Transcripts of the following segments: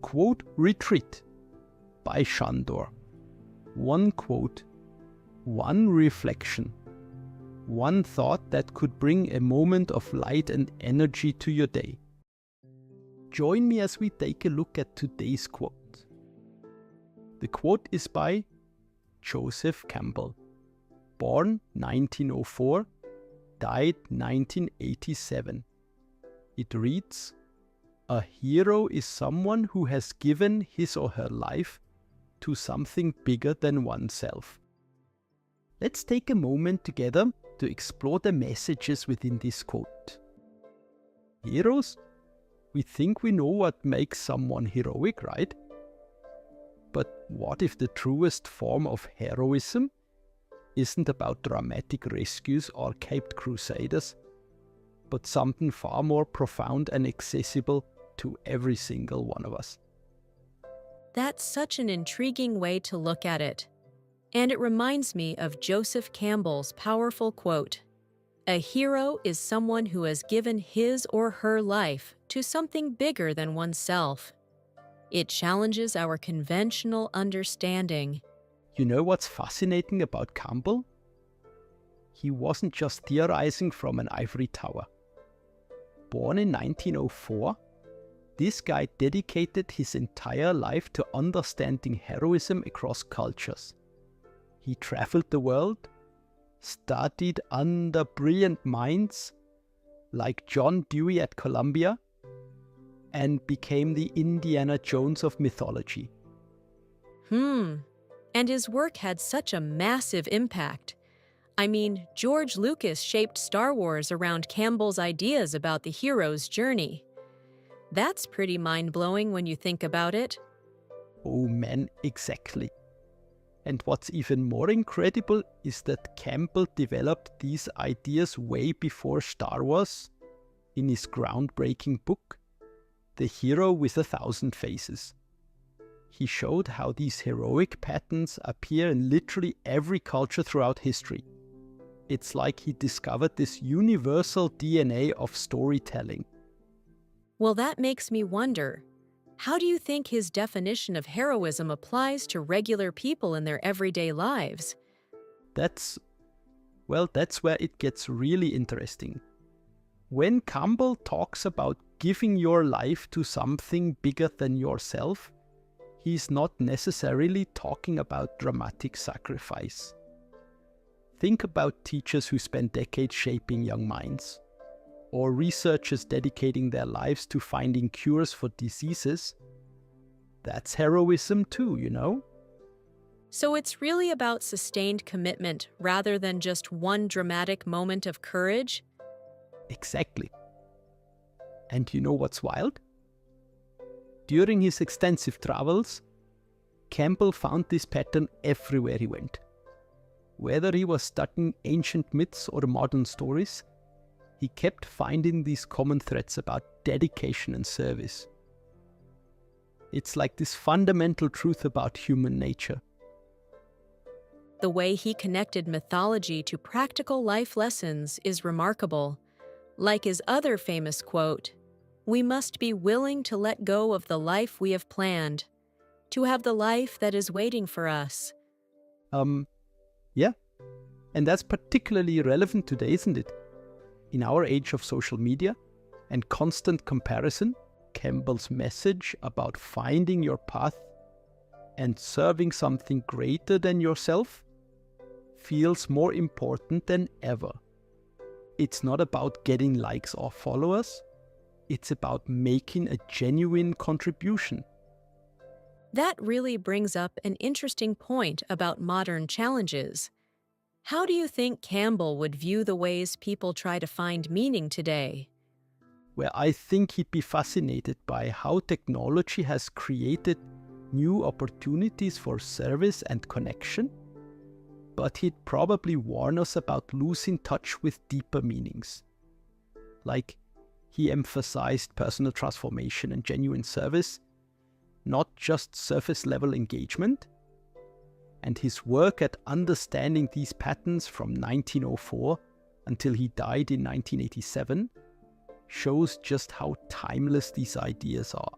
Quote Retreat by Sandor. One quote, one reflection, one thought that could bring a moment of light and energy to your day. Join me as we take a look at today's quote. The quote is by Joseph Campbell, born 1904, died 1987. It reads, "A hero is someone who has given his or her life to something bigger than oneself." Let's take a moment together to explore the messages within this quote. Heroes? We think we know what makes someone heroic, right? But what if the truest form of heroism isn't about dramatic rescues or caped crusaders, but something far more profound and accessible to every single one of us? That's such an intriguing way to look at it. And it reminds me of Joseph Campbell's powerful quote, "A hero is someone who has given his or her life to something bigger than oneself." It challenges our conventional understanding. You know what's fascinating about Campbell? He wasn't just theorizing from an ivory tower. Born in 1904, this guy dedicated his entire life to understanding heroism across cultures. He traveled the world, studied under brilliant minds like John Dewey at Columbia, and became the Indiana Jones of mythology. And his work had such a massive impact. I mean, George Lucas shaped Star Wars around Campbell's ideas about the hero's journey. That's pretty mind-blowing when you think about it. Oh man, exactly. And what's even more incredible is that Campbell developed these ideas way before Star Wars in his groundbreaking book, The Hero with 1,000 Faces. He showed how these heroic patterns appear in literally every culture throughout history. It's like he discovered this universal DNA of storytelling. Well, that makes me wonder, how do you think his definition of heroism applies to regular people in their everyday lives? That's where it gets really interesting. When Campbell talks about giving your life to something bigger than yourself, he's not necessarily talking about dramatic sacrifice. Think about teachers who spend decades shaping young minds, or researchers dedicating their lives to finding cures for diseases. That's heroism too, you know? So it's really about sustained commitment rather than just one dramatic moment of courage? Exactly. And you know what's wild? During his extensive travels, Campbell found this pattern everywhere he went. Whether he was studying ancient myths or modern stories, he kept finding these common threads about dedication and service. It's like this fundamental truth about human nature. The way he connected mythology to practical life lessons is remarkable. Like his other famous quote, "We must be willing to let go of the life we have planned, to have the life that is waiting for us." Yeah. And that's particularly relevant today, isn't it? In our age of social media and constant comparison, Campbell's message about finding your path and serving something greater than yourself feels more important than ever. It's not about getting likes or followers. It's about making a genuine contribution. That really brings up an interesting point about modern challenges. How do you think Campbell would view the ways people try to find meaning today? Where I think he'd be fascinated by how technology has created new opportunities for service and connection, but he'd probably warn us about losing touch with deeper meanings. Like, he emphasized personal transformation and genuine service, not just surface-level engagement. And his work at understanding these patterns from 1904 until he died in 1987 shows just how timeless these ideas are.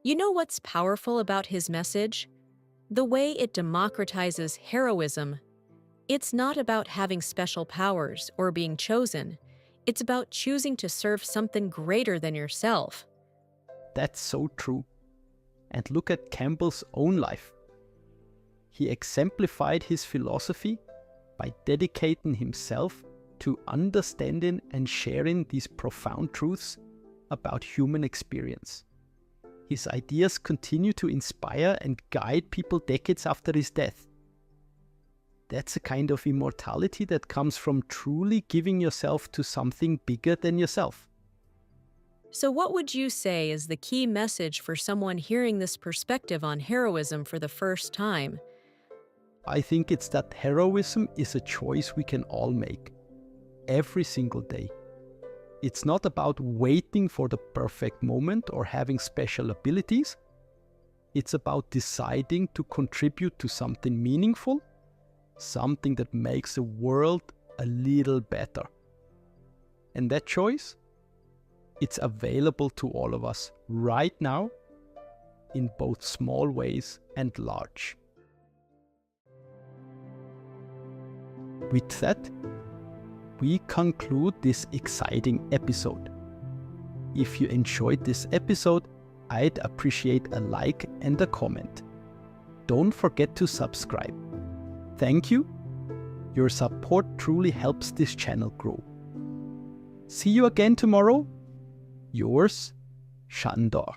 You know what's powerful about his message? The way it democratizes heroism. It's not about having special powers or being chosen. It's about choosing to serve something greater than yourself. That's so true. And look at Campbell's own life. He exemplified his philosophy by dedicating himself to understanding and sharing these profound truths about human experience. His ideas continue to inspire and guide people decades after his death. That's a kind of immortality that comes from truly giving yourself to something bigger than yourself. So, what would you say is the key message for someone hearing this perspective on heroism for the first time? I think it's that heroism is a choice we can all make, every single day. It's not about waiting for the perfect moment or having special abilities. It's about deciding to contribute to something meaningful, something that makes the world a little better. And that choice, it's available to all of us right now in both small ways and large. With that, we conclude this exciting episode. If you enjoyed this episode, I'd appreciate a like and a comment. Don't forget to subscribe. Thank you. Your support truly helps this channel grow. See you again tomorrow. Yours, Sandor.